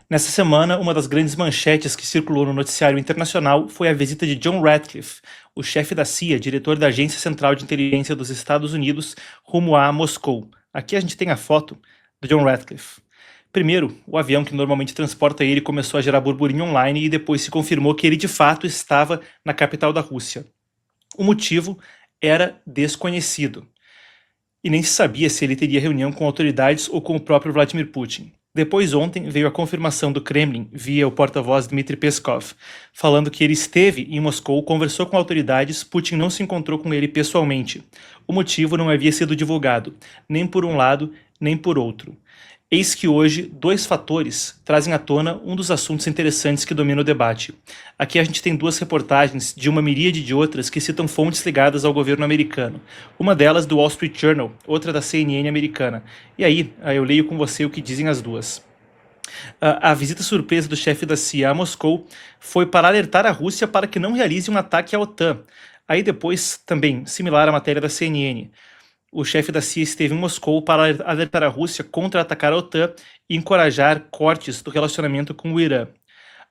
Nessa semana, uma das grandes manchetes que circulou no noticiário internacional foi a visita de John Ratcliffe, o chefe da CIA, diretor da Agência Central de Inteligência dos Estados Unidos, rumo a Moscou. Aqui a gente tem a foto do John Ratcliffe. Primeiro, o avião que normalmente transporta ele começou a gerar burburinho online e depois se confirmou que ele de fato estava na capital da Rússia. O motivo era desconhecido e nem se sabia se ele teria reunião com autoridades ou com o próprio Vladimir Putin. Depois, ontem, veio a confirmação do Kremlin, via o porta-voz Dmitry Peskov, falando que ele esteve em Moscou, conversou com autoridades, Putin não se encontrou com ele pessoalmente. O motivo não havia sido divulgado, nem por um lado, nem por outro. Eis que hoje, dois fatores trazem à tona um dos assuntos interessantes que domina o debate. Aqui a gente tem duas reportagens de uma miríade de outras que citam fontes ligadas ao governo americano. Uma delas do Wall Street Journal, outra da CNN americana. E aí, eu leio com você o que dizem as duas. A visita surpresa do chefe da CIA a Moscou foi para alertar a Rússia para que não realize um ataque à OTAN. Aí depois, também, similar à matéria da CNN, o chefe da CIA esteve em Moscou para alertar a Rússia contra atacar a OTAN e encorajar cortes do relacionamento com o Irã.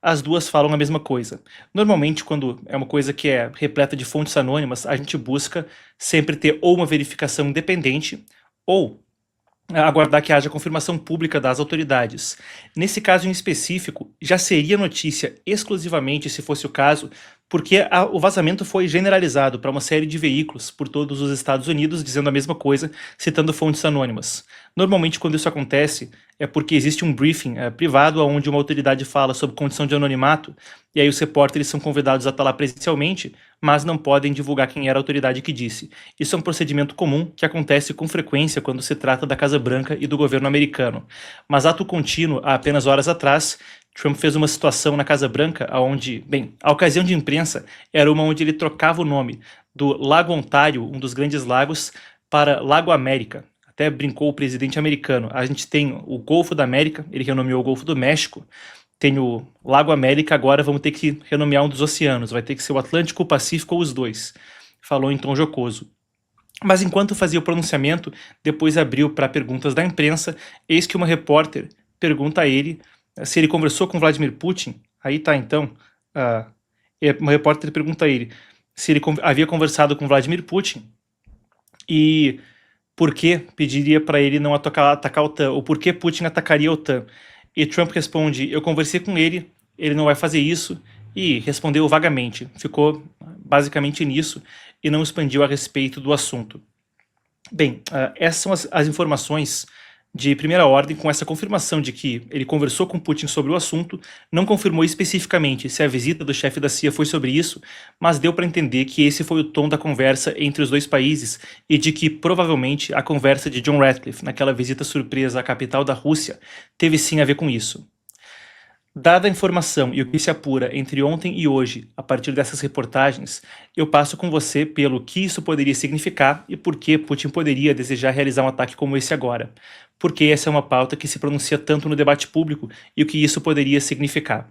As duas falam a mesma coisa. Normalmente, quando é uma coisa que é repleta de fontes anônimas, a gente busca sempre ter ou uma verificação independente ou aguardar que haja confirmação pública das autoridades. Nesse caso em específico, já seria notícia exclusivamente, se fosse o caso, porque o vazamento foi generalizado para uma série de veículos por todos os Estados Unidos dizendo a mesma coisa, citando fontes anônimas. Normalmente, quando isso acontece, é porque existe um briefing privado onde uma autoridade fala sobre condição de anonimato, e aí os repórteres são convidados a estar lá presencialmente, mas não podem divulgar quem era a autoridade que disse. Isso é um procedimento comum que acontece com frequência quando se trata da Casa Branca e do governo americano. Mas ato contínuo, há apenas horas atrás, Trump fez uma situação na Casa Branca onde, bem, a ocasião de imprensa era uma onde ele trocava o nome do Lago Ontário, um dos grandes lagos, para Lago América. Até brincou o presidente americano. A gente tem o Golfo da América, ele renomeou o Golfo do México, tem o Lago América, agora vamos ter que renomear um dos oceanos, vai ter que ser o Atlântico, o Pacífico ou os dois. Falou em tom jocoso. Mas enquanto fazia o pronunciamento, depois abriu para perguntas da imprensa, eis que uma repórter pergunta a ele se ele conversou com Vladimir Putin. Aí tá então, uma repórter pergunta a ele se ele havia conversado com Vladimir Putin e por que pediria para ele não atacar a OTAN, ou por que Putin atacaria a OTAN. E Trump responde, eu conversei com ele não vai fazer isso, e respondeu vagamente. Ficou basicamente nisso e não expandiu a respeito do assunto. Bem, essas são as informações de primeira ordem, com essa confirmação de que ele conversou com Putin sobre o assunto, não confirmou especificamente se a visita do chefe da CIA foi sobre isso, mas deu para entender que esse foi o tom da conversa entre os dois países e de que provavelmente a conversa de John Ratcliffe naquela visita surpresa à capital da Rússia teve sim a ver com isso. Dada a informação e o que se apura entre ontem e hoje, a partir dessas reportagens, eu passo com você pelo que isso poderia significar e por que Putin poderia desejar realizar um ataque como esse agora. Porque essa é uma pauta que se pronuncia tanto no debate público e o que isso poderia significar.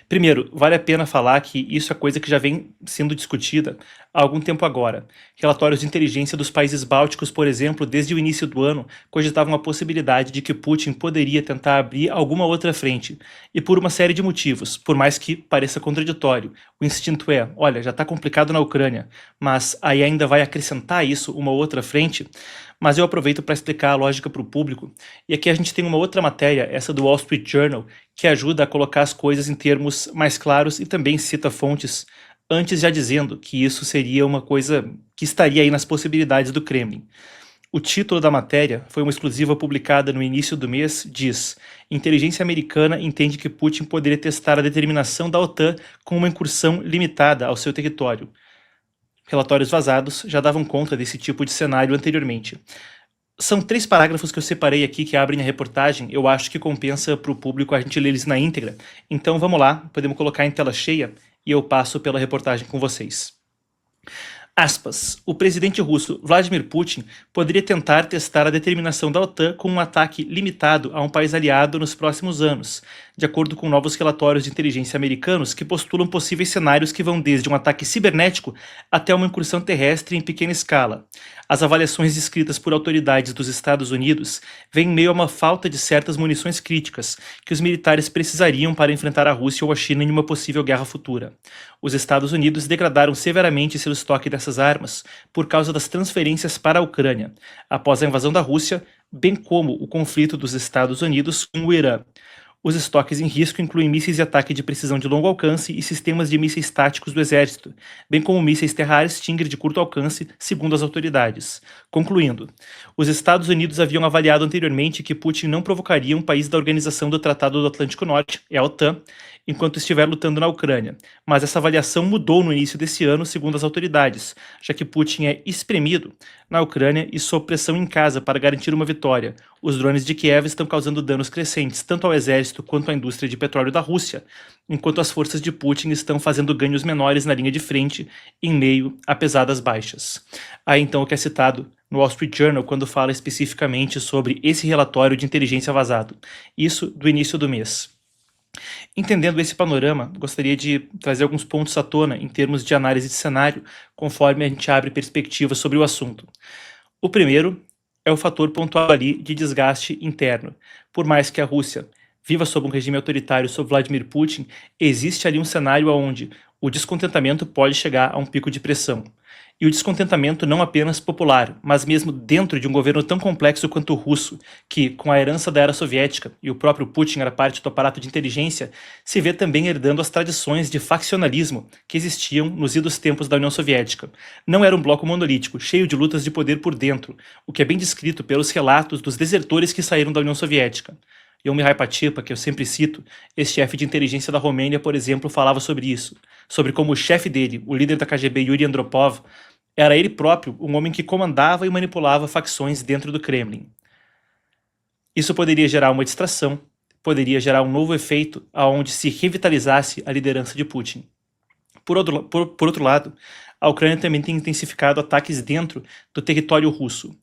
Primeiro, vale a pena falar que isso é coisa que já vem sendo discutida há algum tempo agora. Relatórios de inteligência dos países bálticos, por exemplo, desde o início do ano, cogitavam a possibilidade de que Putin poderia tentar abrir alguma outra frente. E por uma série de motivos, por mais que pareça contraditório. O instinto é, olha, já está complicado na Ucrânia, mas aí ainda vai acrescentar isso uma outra frente? Mas eu aproveito para explicar a lógica para o público. E aqui a gente tem uma outra matéria, essa do Wall Street Journal, que ajuda a colocar as coisas em termos mais claros e também cita fontes, antes já dizendo que isso seria uma coisa que estaria aí nas possibilidades do Kremlin. O título da matéria foi uma exclusiva publicada no início do mês, diz: Inteligência americana entende que Putin poderia testar a determinação da OTAN com uma incursão limitada ao seu território. Relatórios vazados já davam conta desse tipo de cenário anteriormente. São 3 parágrafos que eu separei aqui que abrem a reportagem, eu acho que compensa para o público a gente ler eles na íntegra. Então vamos lá, podemos colocar em tela cheia e eu passo pela reportagem com vocês. Aspas. O presidente russo Vladimir Putin poderia tentar testar a determinação da OTAN com um ataque limitado a um país aliado nos próximos anos, de acordo com novos relatórios de inteligência americanos que postulam possíveis cenários que vão desde um ataque cibernético até uma incursão terrestre em pequena escala. As avaliações descritas por autoridades dos Estados Unidos vêm em meio a uma falta de certas munições críticas que os militares precisariam para enfrentar a Rússia ou a China em uma possível guerra futura. Os Estados Unidos degradaram severamente seu estoque dessas armas por causa das transferências para a Ucrânia, após a invasão da Rússia, bem como o conflito dos Estados Unidos com o Irã. Os estoques em risco incluem mísseis de ataque de precisão de longo alcance e sistemas de mísseis táticos do Exército, bem como mísseis Terra-Ar Stinger de curto alcance, segundo as autoridades. Concluindo, os Estados Unidos haviam avaliado anteriormente que Putin não provocaria um país da Organização do Tratado do Atlântico Norte, a OTAN, enquanto estiver lutando na Ucrânia, mas essa avaliação mudou no início desse ano, segundo as autoridades, já que Putin é espremido na Ucrânia e sob pressão em casa para garantir uma vitória. Os drones de Kiev estão causando danos crescentes tanto ao exército quanto à indústria de petróleo da Rússia, enquanto as forças de Putin estão fazendo ganhos menores na linha de frente em meio a pesadas baixas. Aí então o que é citado no Wall Street Journal quando fala especificamente sobre esse relatório de inteligência vazado, isso do início do mês. Entendendo esse panorama, gostaria de trazer alguns pontos à tona em termos de análise de cenário, conforme a gente abre perspectivas sobre o assunto. O primeiro é o fator pontual ali de desgaste interno. Por mais que a Rússia viva sob um regime autoritário sob Vladimir Putin, existe ali um cenário onde o descontentamento pode chegar a um pico de pressão. E o descontentamento não apenas popular, mas mesmo dentro de um governo tão complexo quanto o russo, que, com a herança da era soviética, e o próprio Putin era parte do aparato de inteligência, se vê também herdando as tradições de faccionalismo que existiam nos idos tempos da União Soviética. Não era um bloco monolítico, cheio de lutas de poder por dentro, o que é bem descrito pelos relatos dos desertores que saíram da União Soviética. Yomihai Patipa, que eu sempre cito, ex-chefe de inteligência da Romênia, por exemplo, falava sobre isso, sobre como o chefe dele, o líder da KGB Yuri Andropov, era ele próprio um homem que comandava e manipulava facções dentro do Kremlin. Isso poderia gerar uma distração, poderia gerar um novo efeito aonde se revitalizasse a liderança de Putin. Por outro lado, a Ucrânia também tem intensificado ataques dentro do território russo.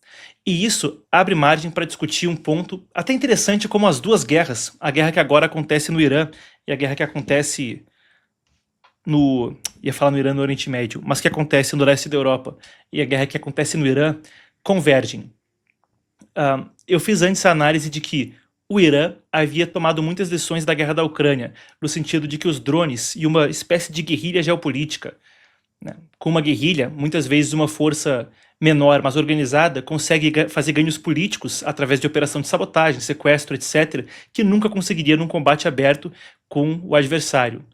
E isso abre margem para discutir um ponto até interessante como as duas guerras, a guerra que agora acontece no Irã e a guerra que acontece ia falar no Irã no Oriente Médio, mas que acontece no leste da Europa e a guerra que acontece no Irã convergem. Eu fiz antes a análise de que o Irã havia tomado muitas lições da guerra da Ucrânia, no sentido de que os drones e uma espécie de guerrilha geopolítica, né, com uma guerrilha, muitas vezes uma força menor, mas organizada, consegue fazer ganhos políticos através de operação de sabotagem, sequestro, etc., que nunca conseguiria num combate aberto com o adversário.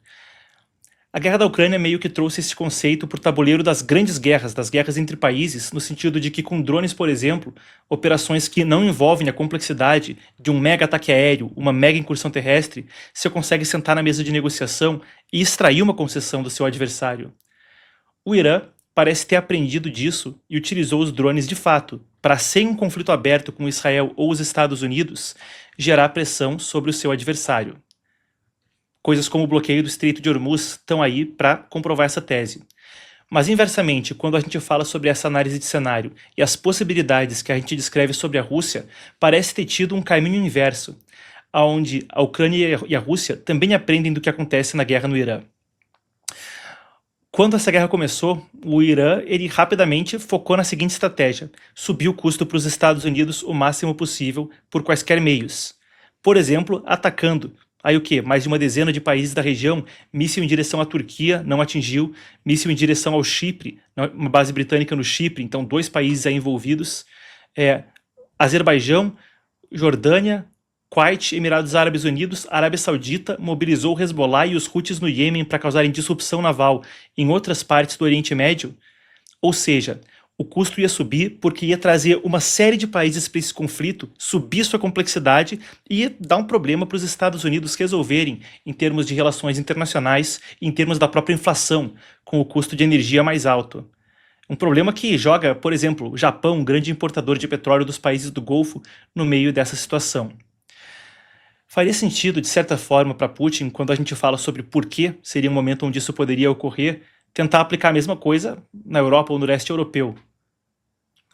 A guerra da Ucrânia meio que trouxe esse conceito para o tabuleiro das grandes guerras, das guerras entre países, no sentido de que com drones, por exemplo, operações que não envolvem a complexidade de um mega ataque aéreo, uma mega incursão terrestre, você consegue sentar na mesa de negociação e extrair uma concessão do seu adversário. O Irã parece ter aprendido disso e utilizou os drones de fato para, sem um conflito aberto com Israel ou os Estados Unidos, gerar pressão sobre o seu adversário. Coisas como o bloqueio do Estreito de Hormuz estão aí para comprovar essa tese. Mas inversamente, quando a gente fala sobre essa análise de cenário e as possibilidades que a gente descreve sobre a Rússia, parece ter tido um caminho inverso, onde a Ucrânia e a Rússia também aprendem do que acontece na guerra no Irã. Quando essa guerra começou, o Irã ele rapidamente focou na seguinte estratégia: subir o custo para os Estados Unidos o máximo possível por quaisquer meios. Por exemplo, atacando. Aí o quê? Mais de uma dezena de países da região, míssil em direção à Turquia, não atingiu, míssil em direção ao Chipre, uma base britânica no Chipre, então 2 países aí envolvidos, Azerbaijão, Jordânia, Kuwait, Emirados Árabes Unidos, Arábia Saudita mobilizou o Hezbollah e os Houthis no Iêmen para causarem disrupção naval em outras partes do Oriente Médio, ou seja, o custo ia subir porque ia trazer uma série de países para esse conflito, subir sua complexidade e dar um problema para os Estados Unidos resolverem em termos de relações internacionais e em termos da própria inflação, com o custo de energia mais alto. Um problema que joga, por exemplo, o Japão, um grande importador de petróleo dos países do Golfo, no meio dessa situação. Faria sentido, de certa forma, para Putin, quando a gente fala sobre por que seria um momento onde isso poderia ocorrer, tentar aplicar a mesma coisa na Europa ou no leste europeu.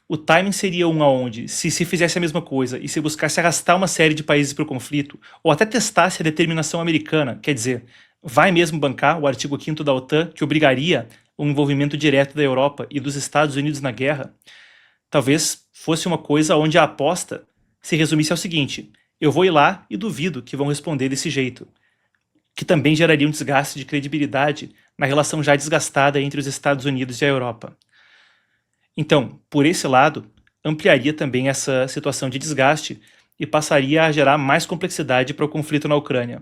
O timing seria um aonde, se fizesse a mesma coisa e se buscasse arrastar uma série de países para o conflito, ou até testasse a determinação americana, quer dizer, vai mesmo bancar o artigo 5º da OTAN, que obrigaria o envolvimento direto da Europa e dos Estados Unidos na guerra, talvez fosse uma coisa onde a aposta se resumisse ao seguinte: eu vou ir lá e duvido que vão responder desse jeito, que também geraria um desgaste de credibilidade na relação já desgastada entre os Estados Unidos e a Europa. Então, por esse lado, ampliaria também essa situação de desgaste e passaria a gerar mais complexidade para o conflito na Ucrânia.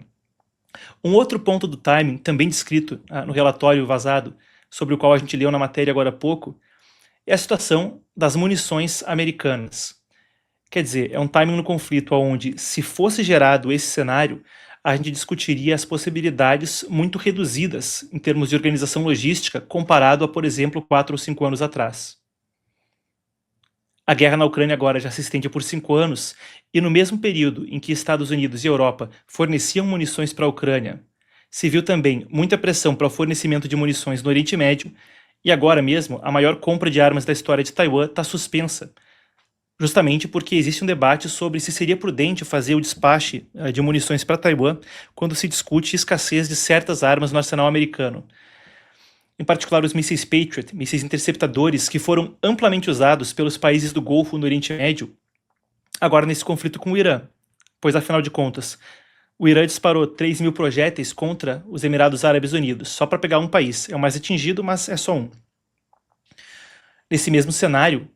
Um outro ponto do timing, também descrito no relatório vazado, sobre o qual a gente leu na matéria agora há pouco, é a situação das munições americanas. Quer dizer, é um timing no conflito onde, se fosse gerado esse cenário, a gente discutiria as possibilidades muito reduzidas em termos de organização logística comparado a, por exemplo, 4 ou 5 anos atrás. A guerra na Ucrânia agora já se estende por 5 anos, e no mesmo período em que Estados Unidos e Europa forneciam munições para a Ucrânia, se viu também muita pressão para o fornecimento de munições no Oriente Médio, e agora mesmo a maior compra de armas da história de Taiwan está suspensa, justamente porque existe um debate sobre se seria prudente fazer o despache de munições para Taiwan quando se discute escassez de certas armas no arsenal americano. Em particular os mísseis Patriot, mísseis interceptadores que foram amplamente usados pelos países do Golfo no Oriente Médio, agora nesse conflito com o Irã, pois afinal de contas, o Irã disparou 3.000 projéteis contra os Emirados Árabes Unidos, só para pegar um país. É o mais atingido, mas é só um. Nesse mesmo cenário,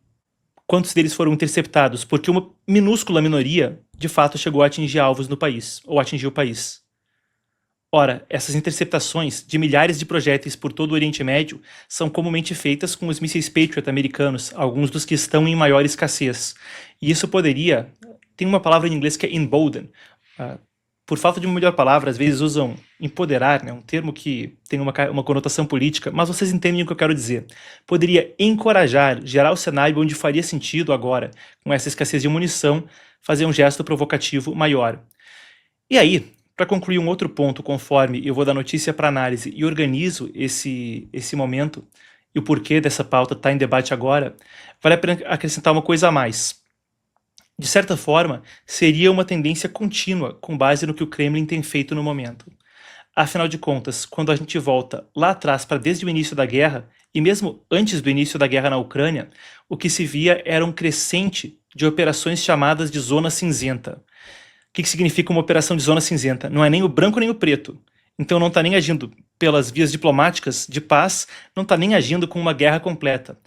quantos deles foram interceptados? Porque uma minúscula minoria, de fato, chegou a atingir alvos no país, ou atingiu o país. Ora, essas interceptações de milhares de projéteis por todo o Oriente Médio são comumente feitas com os mísseis Patriot americanos, alguns dos que estão em maior escassez. E isso poderia... Tem uma palavra em inglês que é embolden. Por falta de uma melhor palavra, às vezes usam empoderar, né? Um termo que tem uma conotação política, mas vocês entendem o que eu quero dizer. Poderia encorajar, gerar o cenário onde faria sentido agora, com essa escassez de munição, fazer um gesto provocativo maior. E aí, para concluir um outro ponto, conforme eu vou dar notícia para análise e organizo esse momento, e o porquê dessa pauta está em debate agora, vale a pena acrescentar uma coisa a mais. De certa forma, seria uma tendência contínua com base no que o Kremlin tem feito no momento. Afinal de contas, quando a gente volta lá atrás para desde o início da guerra, e mesmo antes do início da guerra na Ucrânia, o que se via era um crescente de operações chamadas de zona cinzenta. O que significa uma operação de zona cinzenta? Não é nem o branco nem o preto. Então não está nem agindo pelas vias diplomáticas de paz, não está nem agindo com uma guerra completa.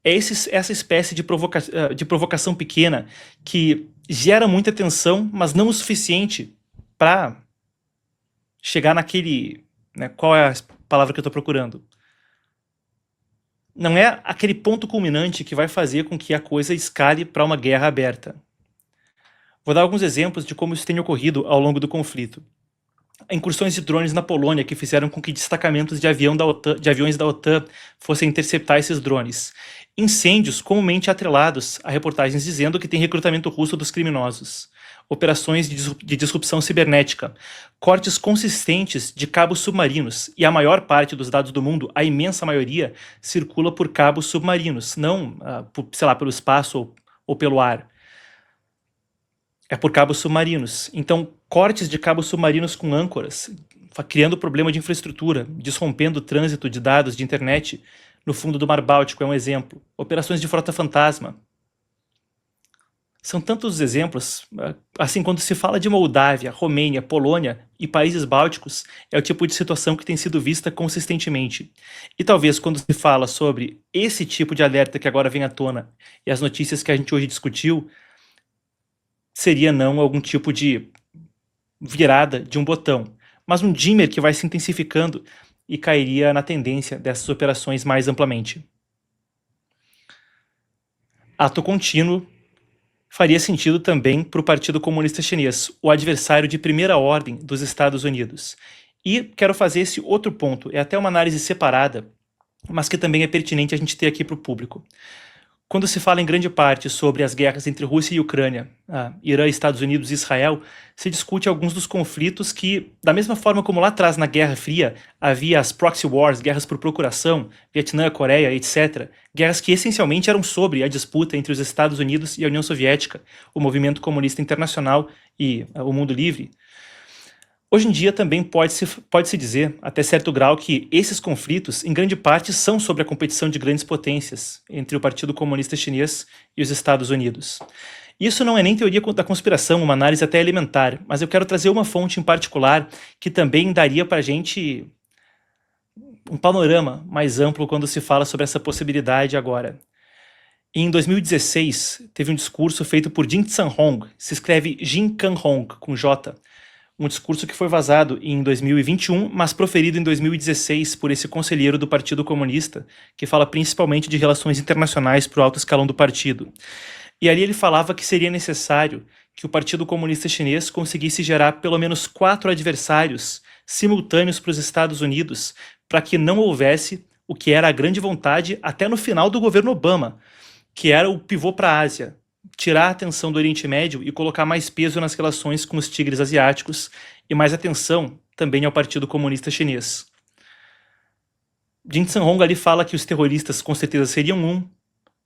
É essa espécie de provocação pequena que gera muita tensão, mas não o suficiente para chegar naquele... né, qual é a palavra que eu estou procurando? Não é aquele ponto culminante que vai fazer com que a coisa escale para uma guerra aberta. Vou dar alguns exemplos de como isso tem ocorrido ao longo do conflito. Incursões de drones na Polônia que fizeram com que destacamentos de aviões da OTAN fossem interceptar esses drones. Incêndios comumente atrelados a reportagens dizendo que tem recrutamento russo dos criminosos. Operações de disrupção cibernética. Cortes consistentes de cabos submarinos. E a maior parte dos dados do mundo, a imensa maioria, circula por cabos submarinos, não, pelo espaço ou pelo ar. É por cabos submarinos. Então, cortes de cabos submarinos com âncoras, criando problema de infraestrutura, desrompendo o trânsito de dados de internet no fundo do Mar Báltico, é um exemplo. Operações de frota fantasma. São tantos os exemplos. Assim, quando se fala de Moldávia, Romênia, Polônia e países bálticos, é o tipo de situação que tem sido vista consistentemente. E talvez quando se fala sobre esse tipo de alerta que agora vem à tona e as notícias que a gente hoje discutiu, seria não algum tipo de virada de um botão, mas um dimmer que vai se intensificando e cairia na tendência dessas operações mais amplamente. Ato contínuo faria sentido também para o Partido Comunista Chinês, o adversário de primeira ordem dos Estados Unidos. E quero fazer esse outro ponto, é até uma análise separada, mas que também é pertinente a gente ter aqui para o público. Quando se fala em grande parte sobre as guerras entre Rússia e Ucrânia, Irã, Estados Unidos e Israel, se discute alguns dos conflitos que, da mesma forma como lá atrás na Guerra Fria havia as proxy wars, guerras por procuração, Vietnã, Coreia, etc., guerras que essencialmente eram sobre a disputa entre os Estados Unidos e a União Soviética, o movimento comunista internacional e o mundo livre. Hoje em dia também pode-se dizer, até certo grau, que esses conflitos, em grande parte, são sobre a competição de grandes potências entre o Partido Comunista Chinês e os Estados Unidos. Isso não é nem teoria da conspiração, uma análise até elementar, mas eu quero trazer uma fonte em particular que também daria para a gente um panorama mais amplo quando se fala sobre essa possibilidade agora. Em 2016, teve um discurso feito por Jin Tsang-hong, se escreve Jin Kang-hong, com J, um discurso que foi vazado em 2021, mas proferido em 2016 por esse conselheiro do Partido Comunista, que fala principalmente de relações internacionais para o alto escalão do partido. E ali ele falava que seria necessário que o Partido Comunista Chinês conseguisse gerar pelo menos 4 adversários simultâneos para os Estados Unidos, para que não houvesse o que era a grande vontade até no final do governo Obama, que era o pivô para a Ásia, tirar a atenção do Oriente Médio e colocar mais peso nas relações com os tigres asiáticos e mais atenção também ao Partido Comunista Chinês. Jin Tsang-hong ali fala que os terroristas com certeza seriam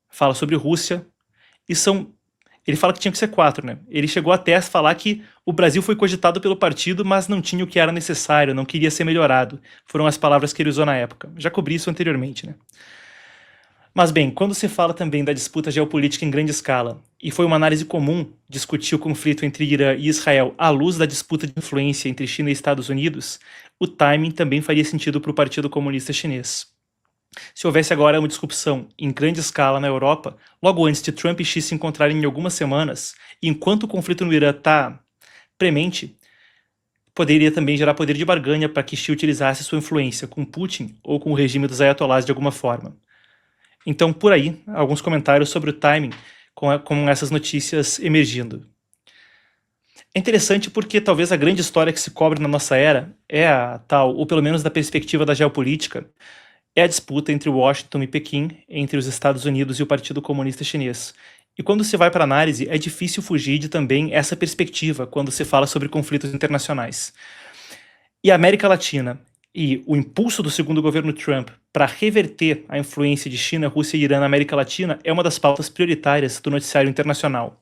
fala sobre Rússia, e ele fala que tinha que ser 4, né? Ele chegou até a falar que o Brasil foi cogitado pelo partido, mas não tinha o que era necessário, não queria ser melhorado. Foram as palavras que ele usou na época. Já cobri isso anteriormente, né? Mas bem, quando se fala também da disputa geopolítica em grande escala, e foi uma análise comum discutir o conflito entre Irã e Israel à luz da disputa de influência entre China e Estados Unidos, o timing também faria sentido para o Partido Comunista Chinês. Se houvesse agora uma discussão em grande escala na Europa, logo antes de Trump e Xi se encontrarem em algumas semanas, e enquanto o conflito no Irã está premente, poderia também gerar poder de barganha para que Xi utilizasse sua influência com Putin ou com o regime dos ayatollahs de alguma forma. Então, por aí, alguns comentários sobre o timing com essas notícias emergindo. É interessante porque talvez a grande história que se cobre na nossa era é a tal, ou pelo menos da perspectiva da geopolítica, é a disputa entre Washington e Pequim, entre os Estados Unidos e o Partido Comunista Chinês. E quando se vai para a análise, é difícil fugir de também essa perspectiva quando se fala sobre conflitos internacionais. E a América Latina e o impulso do segundo governo Trump para reverter a influência de China, Rússia e Irã na América Latina é uma das pautas prioritárias do noticiário internacional.